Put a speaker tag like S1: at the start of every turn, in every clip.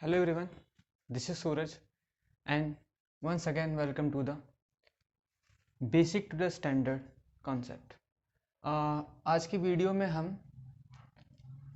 S1: Hello everyone, this is Suraj and once again welcome to the Basic to the Standard concept. आज की video में हम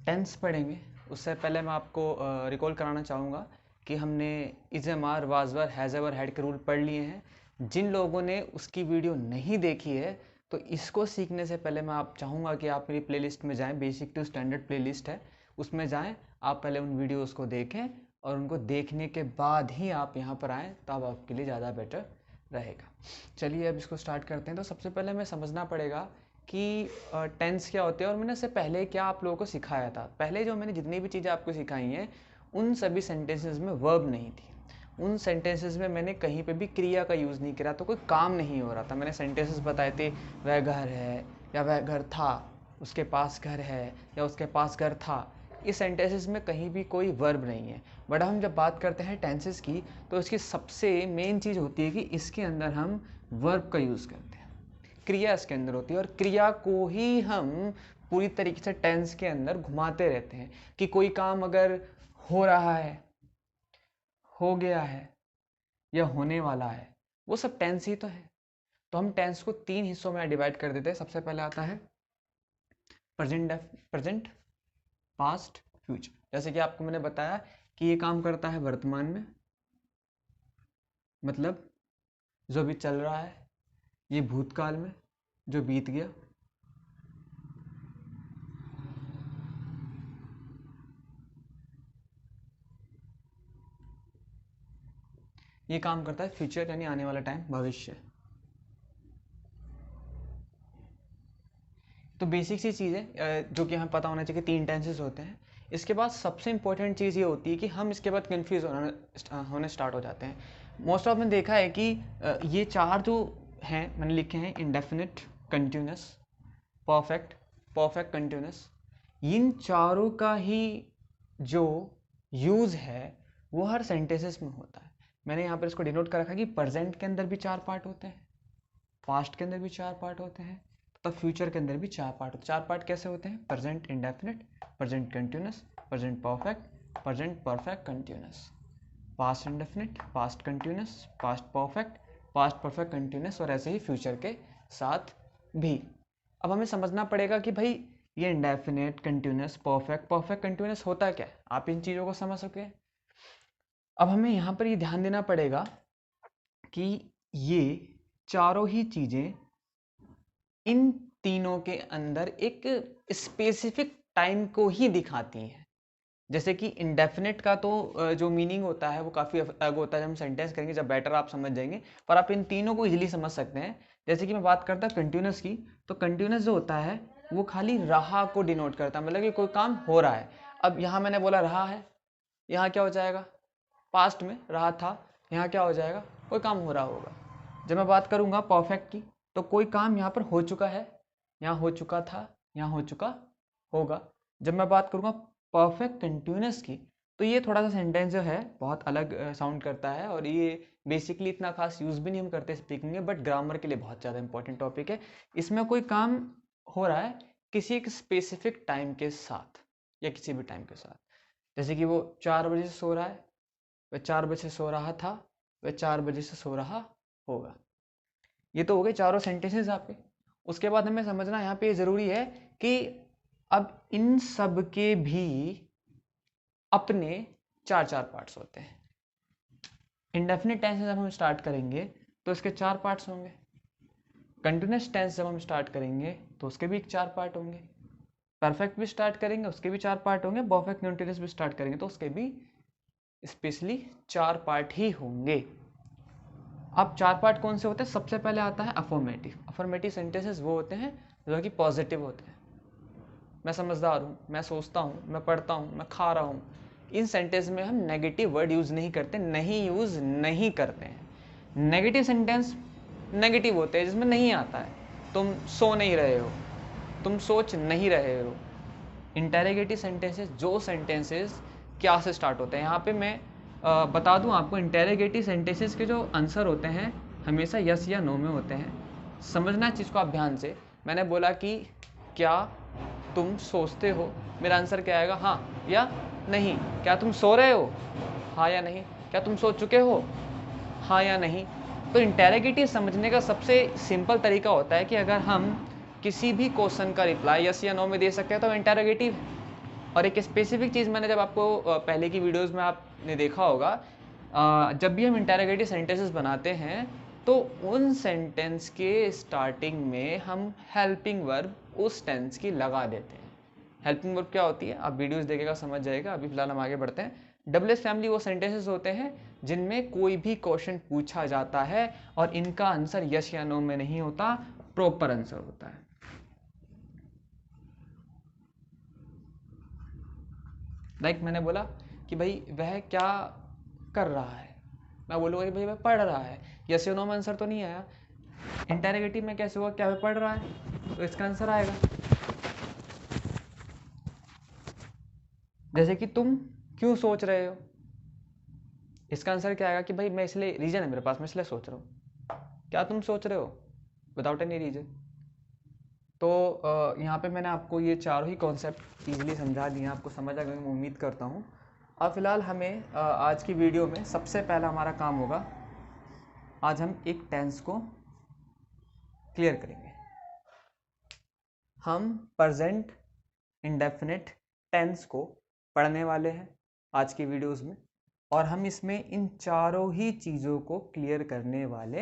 S1: tense पढ़ेंगे। उससे पहले मैं आपको रिकॉल कराना चाहूँगा कि हमने is am are was were has ever had के रूल पढ़ लिए हैं। जिन लोगों ने उसकी वीडियो नहीं देखी है तो इसको सीखने से पहले मैं आप चाहूँगा कि आप मेरी प्लेलिस्ट में जाएं। बेसिक टू स्टैंडर्ड प्लेलिस्ट है, उसमें जाएं, आप पहले उन वीडियोस को देखें और उनको देखने के बाद ही आप यहाँ पर आएँ, तब आपके लिए ज़्यादा बेटर रहेगा। चलिए अब इसको स्टार्ट करते हैं। तो सबसे पहले हमें समझना पड़ेगा कि टेंस क्या होते हैं और मैंने इससे पहले क्या आप लोगों को सिखाया था। पहले जो मैंने जितनी भी चीज़ें आपको सिखाई हैं उन सभी सेंटेंसेस में वर्ब नहीं थी। उन सेंटेंसेस में मैंने कहीं पे भी क्रिया का यूज़ नहीं करा, तो कोई काम नहीं हो रहा था। मैंने सेंटेंसेस बताए थे, वह घर है या वह घर था, उसके पास घर है या उसके पास घर था। इस सेंटेंसेस में कहीं भी कोई वर्ब नहीं है। बट हम जब बात करते हैं टेंसेस की तो इसकी सबसे मेन चीज़ होती है कि इसके अंदर हम वर्ब का यूज़ करते हैं, क्रिया इसके अंदर होती है और क्रिया को ही हम पूरी तरीके से टेंस के अंदर घुमाते रहते हैं कि कोई काम अगर हो रहा है, हो गया है या होने वाला है, वो सब टेंस ही तो है। तो हम टेंस को 3 हिस्सों में डिवाइड कर देते हैं। सबसे पहले आता है प्रेजेंट, पास्ट, फ्यूचर। जैसे कि आपको मैंने बताया कि ये काम करता है वर्तमान में, मतलब जो भी चल रहा है। ये भूतकाल में, जो बीत गया। ये काम करता है फ्यूचर यानी आने वाला टाइम, भविष्य। तो बेसिक सी चीज़ है जो कि हमें पता होना चाहिए कि 3 टेंसेस होते हैं। इसके बाद सबसे इंपॉर्टेंट चीज़ ये होती है कि हम इसके बाद कंफ्यूज होने स्टार्ट हो जाते हैं। मोस्ट ऑफ ने देखा है कि ये 4 जो हैं मैंने लिखे हैं, indefinite, continuous, perfect, perfect continuous, इन चारों का ही जो यूज़ है वो हर सेंटेंसेस में होता है। मैंने यहाँ पर इसको डिनोट कर रखा कि प्रेजेंट के अंदर भी 4 पार्ट होते हैं, पास्ट के अंदर भी 4 पार्ट होते हैं, तब फ्यूचर के अंदर भी 4 पार्ट होते हैं। 4 पार्ट कैसे होते हैं? Present indefinite, present continuous, present perfect, present perfect continuous, past indefinite, past continuous, past perfect, past perfect continuous, और ऐसे ही फ्यूचर के साथ भी। अब हमें समझना पड़ेगा कि भाई ये indefinite, continuous, perfect, perfect continuous होता क्या है। आप इन चीज़ों को समझ सके। अब हमें यहाँ पर ये ध्यान देना पड़ेगा कि ये चारों ही चीज़ें इन तीनों के अंदर एक स्पेसिफिक टाइम को ही दिखाती हैं। जैसे कि इंडेफिनिट का तो जो मीनिंग होता है वो काफ़ी अलग होता है। जब हम सेंटेंस करेंगे जब बेटर आप समझ जाएंगे, पर आप इन तीनों को इजीली समझ सकते हैं। जैसे कि मैं बात करता हूँ कंटिन्यूस की, तो कंटिन्यूस जो होता है वो खाली रहा को डिनोट करता है, मतलब कि कोई काम हो रहा है। अब यहाँ मैंने बोला रहा है, यहाँ क्या हो जाएगा? पास्ट में रहा था, यहाँ क्या हो जाएगा? कोई काम हो रहा होगा। जब मैं बात करूँगा परफेक्ट की, तो कोई काम यहाँ पर हो चुका है, यहाँ हो चुका था, यहाँ हो चुका होगा। जब मैं बात करूँगा परफेक्ट कंटिन्यूस की, तो ये थोड़ा सा सेंटेंस जो है बहुत अलग साउंड करता है और ये बेसिकली इतना खास यूज़ भी नहीं हम करते स्पीकिंग में, बट ग्रामर के लिए बहुत ज़्यादा इंपॉर्टेंट टॉपिक है। इसमें कोई काम हो रहा है किसी एक स्पेसिफिक टाइम के साथ या किसी भी टाइम के साथ। जैसे कि वो 4 बजे से सो रहा है, वह 4 बजे से सो रहा था, वह 4 बजे से सो रहा होगा। ये तो हो गए चारों सेंटेंसेस आपके। उसके बाद हमें समझना यहाँ पे ज़रूरी है कि अब इन सब के भी अपने 4 पार्ट्स होते हैं। इंडेफिनिट टेंस जब हम स्टार्ट करेंगे तो इसके 4 पार्ट्स होंगे। कंटिन्यूस टेंस जब हम स्टार्ट करेंगे तो उसके भी 4 पार्ट होंगे। परफेक्ट भी स्टार्ट करेंगे उसके भी 4 पार्ट होंगे। परफेक्ट कंटिन्यूस भी स्टार्ट करेंगे तो उसके भी स्पेशली 4 पार्ट ही होंगे। अब 4 पार्ट कौन से होते हैं? सबसे पहले आता है अफर्मेटिव। अफर्मेटिव सेंटेंसेस वो होते हैं जो कि पॉजिटिव होते हैं। मैं समझदार हूँ, मैं सोचता हूँ, मैं पढ़ता हूँ, मैं खा रहा हूँ। इन सेंटेंस में हम नेगेटिव वर्ड यूज़ नहीं करते, नहीं करते हैं। नेगेटिव सेंटेंस नेगेटिव होते हैं जिसमें नहीं आता है। तुम सो नहीं रहे हो, तुम सोच नहीं रहे हो। इंटेरोगेटिव सेंटेंसेस, जो सेंटेंसेस क्या से स्टार्ट होते हैं। यहाँ पे मैं बता दूं आपको, इंटेरोगेटिव सेंटेंसेस के जो आंसर होते हैं हमेशा यस या नो में होते हैं। समझना चीज़ को आप ध्यान से। मैंने बोला कि क्या तुम सोचते हो, मेरा आंसर क्या आएगा? हाँ या नहीं। क्या तुम सो रहे हो? हाँ या नहीं? क्या तुम सोच चुके हो? हाँ या नहीं? तो इंटेरोगेटिव समझने का सबसे सिंपल तरीका होता है कि अगर हम किसी भी क्वेश्चन का रिप्लाई यस या नो में दे सकते हैं तो इंटेरोगेटिव है। और एक स्पेसिफिक चीज़ मैंने जब आपको पहले की वीडियोस में आपने देखा होगा, जब भी हम इंटेरोगेटिव सेंटेंसेस बनाते हैं तो उन सेंटेंस के स्टार्टिंग में हम हेल्पिंग वर्ब उस टेंस की लगा देते हैं। हेल्पिंग वर्ब क्या होती है आप वीडियोस देखेगा समझ जाएगा, अभी फिलहाल हम आगे बढ़ते हैं। डबल-एस फैमिली वो सेंटेंसेस होते हैं जिनमें कोई भी क्वेश्चन पूछा जाता है और इनका आंसर यस या नो में नहीं होता, प्रॉपर आंसर होता है। लाइक मैंने बोला कि भाई वह क्या कर रहा है, मैं बोलूँगा कि भाई वह पढ़ रहा है, यस या नो में आंसर तो नहीं आया। इंटेरोगेटिव में कैसे हुआ, क्या वह पढ़ रहा है, तो इसका आंसर आएगा। जैसे कि तुम क्यों सोच रहे हो, इसका आंसर क्या आएगा कि भाई मैं इसलिए, रीजन है मेरे पास, मैं इसलिए सोच रहा हूँ। क्या तुम सोच रहे हो, विदाउट एनी रीजन। तो यहाँ पे मैंने आपको ये चारों ही कॉन्सेप्ट ईजिली समझा दिए, आपको समझ आ गए मैं उम्मीद करता हूँ। अब फिलहाल हमें आज की वीडियो में सबसे पहला हमारा काम होगा, आज हम एक टेंस को क्लियर करेंगे। हम प्रेजेंट इंडेफिनिट टेंस को पढ़ने वाले हैं आज की वीडियोस में, और हम इसमें इन चारों ही चीज़ों को क्लियर करने वाले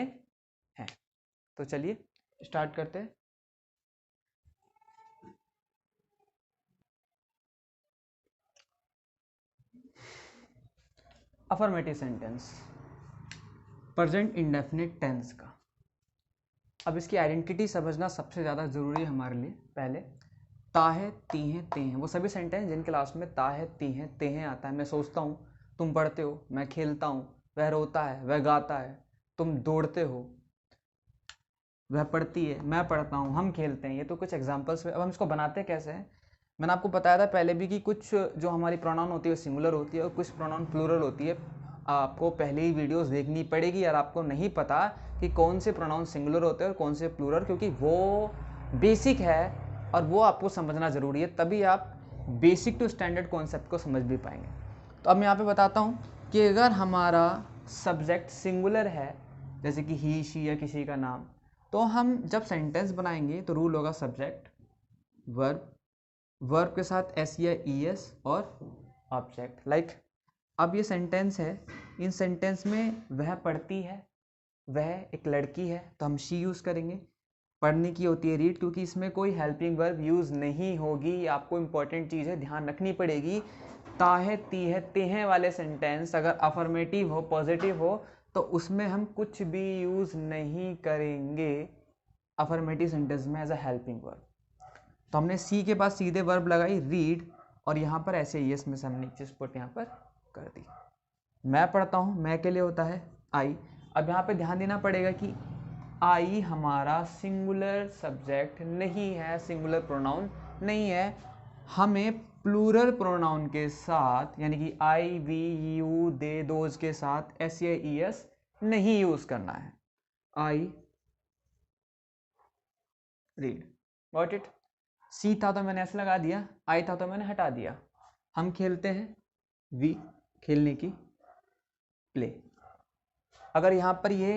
S1: हैं। तो चलिए स्टार्ट करते हैं। Affirmative sentence present indefinite tense का। अब इसकी आइडेंटिटी समझना सबसे ज़्यादा ज़रूरी है हमारे लिए। पहले ता है, ती हैं, ते हैं, वो सभी सेंटेंस जिनके लास्ट में ता है, ती हैं, ते हैं आता है। मैं सोचता हूँ, तुम पढ़ते हो, मैं खेलता हूँ, वह रोता है, वह गाता है, तुम दौड़ते हो, वह पढ़ती है, मैं पढ़ता हूँ, हम खेलते हैं। ये तो कुछ एग्जाम्पल्स। अब हम इसको बनाते कैसे हैं, मैंने आपको बताया था पहले भी कि कुछ जो हमारी प्रोनाउन होती है वो सिंगुलर होती है और कुछ प्रोनाउन प्लूरल होती है। आपको पहले ही वीडियोस देखनी पड़ेगी और आपको नहीं पता कि कौन से प्रोनाउन सिंगुलर होते हैं और कौन से प्लूरल, क्योंकि वो बेसिक है और वो आपको समझना ज़रूरी है, तभी आप बेसिक टू स्टैंडर्ड कॉन्सेप्ट को समझ भी पाएंगे। तो अब मैं यहाँ पे बताता हूँ कि अगर हमारा सब्जेक्ट सिंगुलर है, जैसे कि ही, शी या किसी का नाम, तो हम जब सेंटेंस बनाएंगे तो रूल होगा सब्जेक्ट वर्ब, वर्ब के साथ एस या ई एस और ऑब्जेक्ट। लाइक अब ये सेंटेंस है, इन सेंटेंस में वह पढ़ती है, वह एक लड़की है, तो हम शी यूज़ करेंगे। पढ़ने की होती है रीड, क्योंकि इसमें कोई हेल्पिंग वर्ब यूज़ नहीं होगी। आपको इंपॉर्टेंट चीज़ है, ध्यान रखनी पड़ेगी। ता है, ती है, ते हैं वाले सेंटेंस अगर अफर्मेटिव हो, पॉजिटिव हो, तो उसमें हम कुछ भी यूज़ नहीं करेंगे अफर्मेटिव सेंटेंस में एज अ हेल्पिंग वर्ब। तो हमने सी के पास सीधे वर्ब लगाई रीड, और यहाँ पर ऐसे यस में से हमने चीज पुट यहाँ पर कर दी। मैं पढ़ता हूँ, मैं के लिए होता है आई। अब यहाँ पे ध्यान देना पड़ेगा कि आई हमारा सिंगुलर सब्जेक्ट नहीं है, सिंगुलर प्रोनाउन नहीं है। हमें प्लूरल प्रोनाउन के साथ, यानी कि आई, वी, यू, दे, दोज के साथ एस या ई एस नहीं यूज करना है। I read, got it. See था तो मैंने ऐसे लगा दिया, आई था तो मैंने हटा दिया। हम खेलते हैं, वी, खेलने की, प्ले। अगर यहाँ पर ये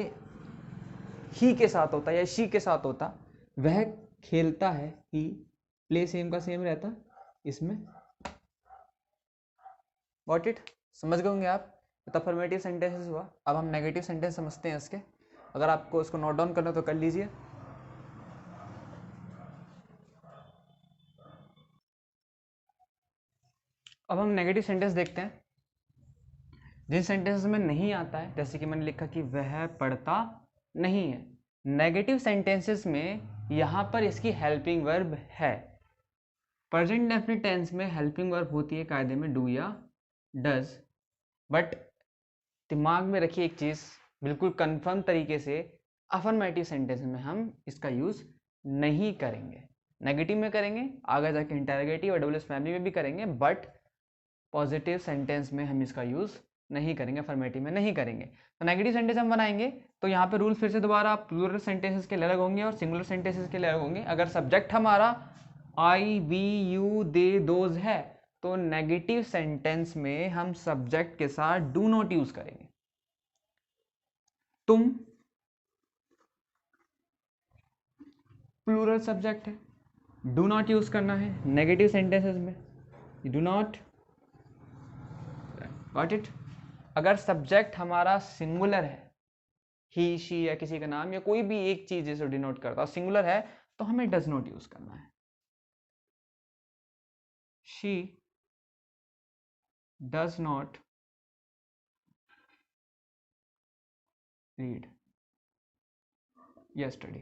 S1: ही के साथ होता या शी के साथ होता, वह खेलता है ही, प्ले सेम का सेम रहता इसमें। गॉट इट, समझ गए होंगे आप। तो अफर्मेटिव सेंटेंसेस हुआ। अब हम नेगेटिव सेंटेंस समझते हैं इसके। अगर आपको इसको नोट डाउन करना तो कर लीजिए। अब हम नेगेटिव सेंटेंस देखते हैं जिन सेंटेंसेस में नहीं आता है, जैसे कि मैंने लिखा कि वह पढ़ता नहीं है। नेगेटिव सेंटेंसेस में यहाँ पर इसकी हेल्पिंग वर्ब है। प्रेजेंट इंडेफिनिट टेंस में हेल्पिंग वर्ब होती है कायदे में डू या डज, बट दिमाग में रखिए एक चीज़ बिल्कुल कंफर्म तरीके से, अफर्मेटिव सेंटेंस में हम इसका यूज़ नहीं करेंगे। नेगेटिव में करेंगे, आगे जाके इंटेरोगेटिव और डबल फैमिली में भी करेंगे, बट पॉजिटिव सेंटेंस में हम इसका यूज़ नहीं करेंगे, अफर्मेटिव में नहीं करेंगे। तो नेगेटिव सेंटेंस हम बनाएंगे तो यहाँ पे रूल फिर से दोबारा प्लूरल सेंटेंसेस के लिए अलग होंगे और सिंगुलर सेंटेंसेस के लिए अलग होंगे। अगर सब्जेक्ट हमारा आई, वी, यू, दे, दोज है तो नेगेटिव सेंटेंस में हम सब्जेक्ट के साथ डू नॉट यूज करेंगे। तुम प्लूरल सब्जेक्ट है, डू नॉट यूज करना है नेगेटिव सेंटेंसेस में, डू नॉट। Got it. अगर सब्जेक्ट हमारा सिंगुलर है, ही शी या किसी का नाम या कोई भी एक चीज जैसे डिनोट करता है सिंगुलर है, तो हमें डज नॉट यूज करना है। She does not read yesterday।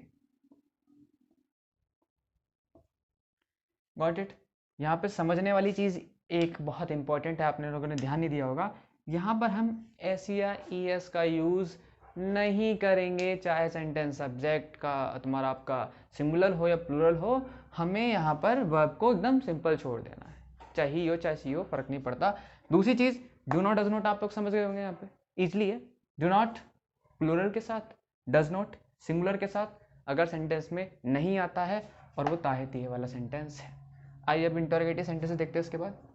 S1: Got it. यहाँ पे समझने वाली चीज एक बहुत इंपॉर्टेंट है, आपने लोगों ने ध्यान नहीं दिया होगा, यहाँ पर हम एस या ई एस का यूज नहीं करेंगे, चाहे सेंटेंस सब्जेक्ट का तुम्हारा आपका सिंगुलर हो या प्लूरल हो, हमें यहाँ पर वर्ब को एकदम सिंपल छोड़ देना है, चाहे ही हो चाहे सी हो, फर्क नहीं पड़ता। दूसरी चीज डू नॉट डज नॉट आप लोग समझ गए होंगे, यहाँ पे इजली है। डू नॉट प्लूरल के साथ, डज नॉट सिंगुलर के साथ अगर सेंटेंस में नहीं आता है और वो ताहे तीहे वाला सेंटेंस है। आइए अब इंटरोगेटिव सेंटेंस देखते हैं उसके बाद।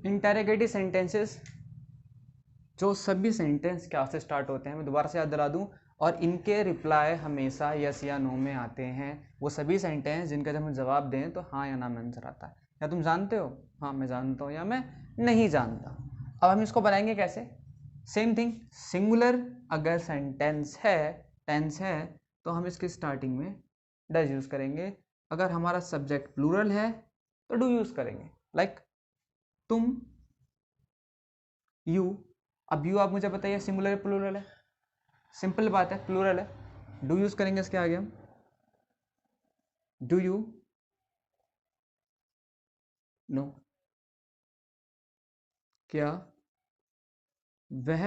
S1: इंटरोगेटिव सेंटेंसेस, जो सभी सेंटेंस क्या से स्टार्ट होते हैं, मैं दोबारा से याद दिला दूं, और इनके रिप्लाई हमेशा यस या नो में आते हैं। वो सभी सेंटेंस जिनका जब हम जवाब दें तो हाँ या ना में आंसर आता है। या तुम जानते हो, हाँ मैं जानता हूँ, या मैं नहीं जानता। अब हम इसको बनाएंगे कैसे? सेम थिंग, सिंगुलर अगर सेंटेंस है, टेंस है, तो हम इसके स्टार्टिंग में डज यूज करेंगे। अगर हमारा सब्जेक्ट प्लूरल है तो डू यूज करेंगे, लाइक तुम, यू। अब यू आप मुझे बताइए सिंगुलर है प्लूरल है? सिंपल बात है, प्लूरल है, डू यूज करेंगे इसके आगे हम। डू यू, नो, क्या वह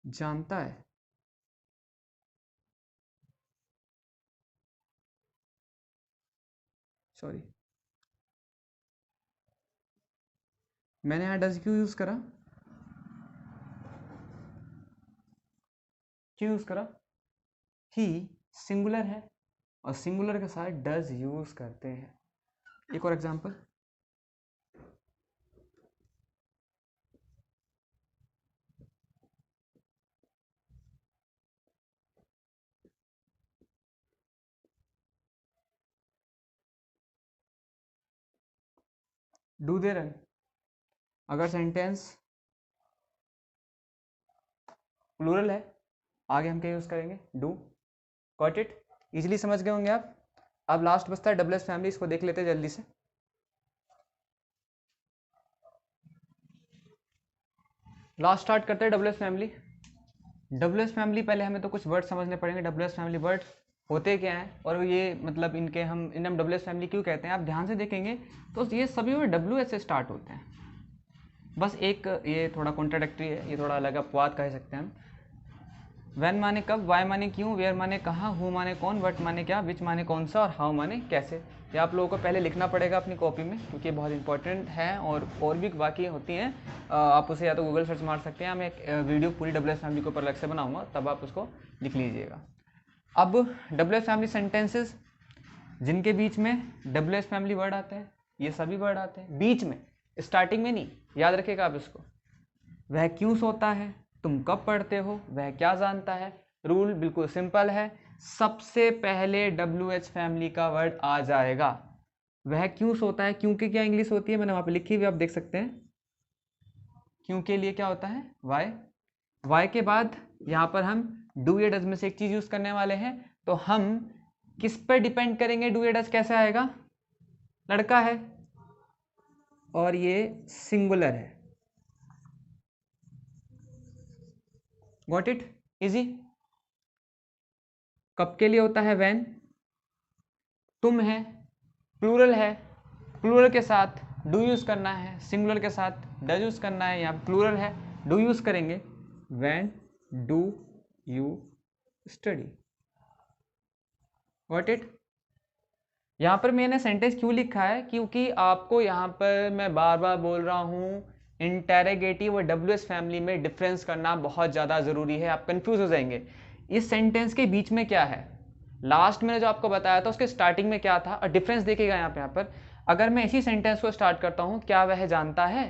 S1: जानता है? सॉरी, मैंने यहाँ डज क्यों यूज करा? क्यों यूज करा? ही सिंगुलर है और सिंगुलर के साथ डज यूज करते हैं। एक और एग्जांपल, डू दे रन। अगर सेंटेंस प्लूरल है, आगे हम क्या यूज करेंगे? डू। Got it? इजीली समझ गए होंगे आप। अब लास्ट बचता है डब्ल्यूएस फैमिली, इसको देख लेते हैं जल्दी से। लास्ट स्टार्ट करते हैं डब्ल्यूएस फैमिली। डब्ल्यूएस फैमिली, पहले हमें तो कुछ वर्ड समझने पड़ेंगे। डब्ल्यूएस फैमिली वर्ड होते क्या हैं और ये मतलब इनके हम डब्ल्यूएस फैमिली क्यों कहते हैं, आप ध्यान से देखेंगे तो ये सभी में डब्ल्यूएस से स्टार्ट होते हैं। बस एक ये थोड़ा कॉन्ट्राडिक्टरी है, ये थोड़ा अलग अपवाद कह सकते हैं हम। व्हेन माने कब, वाई माने क्यों, वेयर माने कहाँ, हु माने कौन, व्हाट माने क्या, विच माने कौन सा और हाउ माने कैसे। ये आप लोगों को पहले लिखना पड़ेगा अपनी कॉपी में, क्योंकि बहुत इंपॉर्टेंट है और भी बाकी होती हैं। आप उसे या तो गूगल सर्च मार सकते हैं, मैं एक वीडियो पूरी डब्ल्यूएस फैमिली के ऊपर अलग से बनाऊंगा, तब आप उसको लिख लीजिएगा। अब डब्ल्यूएस फैमिली सेंटेंसेस जिनके बीच में डब्ल्यूएस फैमिली वर्ड आते हैं, ये सभी वर्ड आते हैं बीच में, स्टार्टिंग में नहीं, याद रखिएगा आप इसको। वह क्यों सोता है, तुम कब पढ़ते हो, वह क्या जानता है। रूल बिल्कुल सिंपल है, सबसे पहले डब्ल्यूएच फैमिली का वर्ड आ जाएगा। वह क्यों सोता है, क्योंकि क्या इंग्लिश होती है, मैंने वहां पे लिखी हुई आप देख सकते हैं। क्यों के लिए क्या होता है? वाई। वाई के बाद यहां पर हम डू या डज में से एक चीज यूज करने वाले हैं, तो हम किस पर डिपेंड करेंगे? डू या डज कैसे आएगा? लड़का है और ये सिंगुलर है। Got it? इजी। कब के लिए होता है? व्हेन। तुम है, प्लूरल है, प्लूरल के साथ डू यूज करना है, सिंगुलर के साथ डज यूज करना है। यहाँ प्लूरल है, डू यूज करेंगे। When do you study. Got it? यहाँ पर मैंने सेंटेंस क्यों लिखा है, क्योंकि आपको यहाँ पर मैं बार बार बोल रहा हूँ, इंटेरोगेटिव और डब्ल्यूएस फैमिली में डिफरेंस करना बहुत ज़्यादा ज़रूरी है, आप कंफ्यूज हो जाएंगे। इस सेंटेंस के बीच में क्या है? लास्ट में जो आपको बताया था उसके स्टार्टिंग में क्या था, और डिफरेंस देखिएगा यहाँ पर अगर मैं इसी सेंटेंस को स्टार्ट करता हूँ, क्या वह जानता है,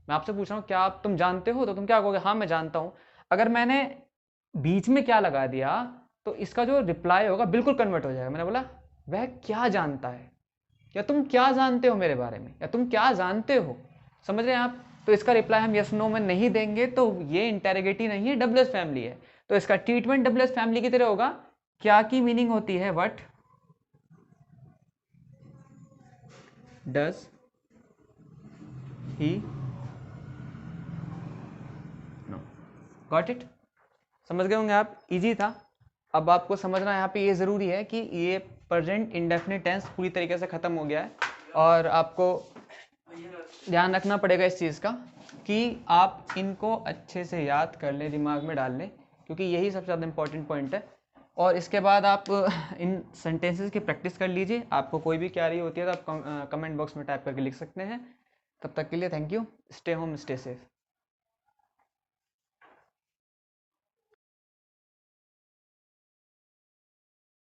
S1: मैं आपसे पूछ रहा हूँ क्या आप तुम जानते हो, तो तुम क्या कहोगे, हाँ मैं जानता हूँ। अगर मैंने बीच में क्या लगा दिया तो इसका जो रिप्लाई होगा बिल्कुल कन्वर्ट हो जाएगा। मैंने बोला वह क्या जानता है, या तुम क्या जानते हो मेरे बारे में, या तुम क्या जानते हो, समझ रहे हैं आप। तो इसका रिप्लाई हम यस नो में नहीं देंगे, तो ये इंटेरोगेटिव नहीं है, डबल एस फैमिली है। तो इसका ट्रीटमेंट डबल एस फैमिली की तरह होगा। क्या की मीनिंग होती है what does he know. Got it, समझ गए होंगे आप, इजी था। अब आपको समझना यहाँ पे ये ज़रूरी है कि ये प्रेजेंट इंडेफिनिट टेंस पूरी तरीके से ख़त्म हो गया है, और आपको ध्यान रखना पड़ेगा इस चीज़ का कि आप इनको अच्छे से याद कर लें, दिमाग में डाल लें, क्योंकि यही सबसे ज़्यादा इंपॉर्टेंट पॉइंट है। और इसके बाद आप इन सेंटेंसेस की प्रैक्टिस कर लीजिए। आपको कोई भी क्वेरी होती है तो आप कमेंट बॉक्स में टाइप करके लिख सकते हैं। तब तक के लिए thank you, stay home stay safe.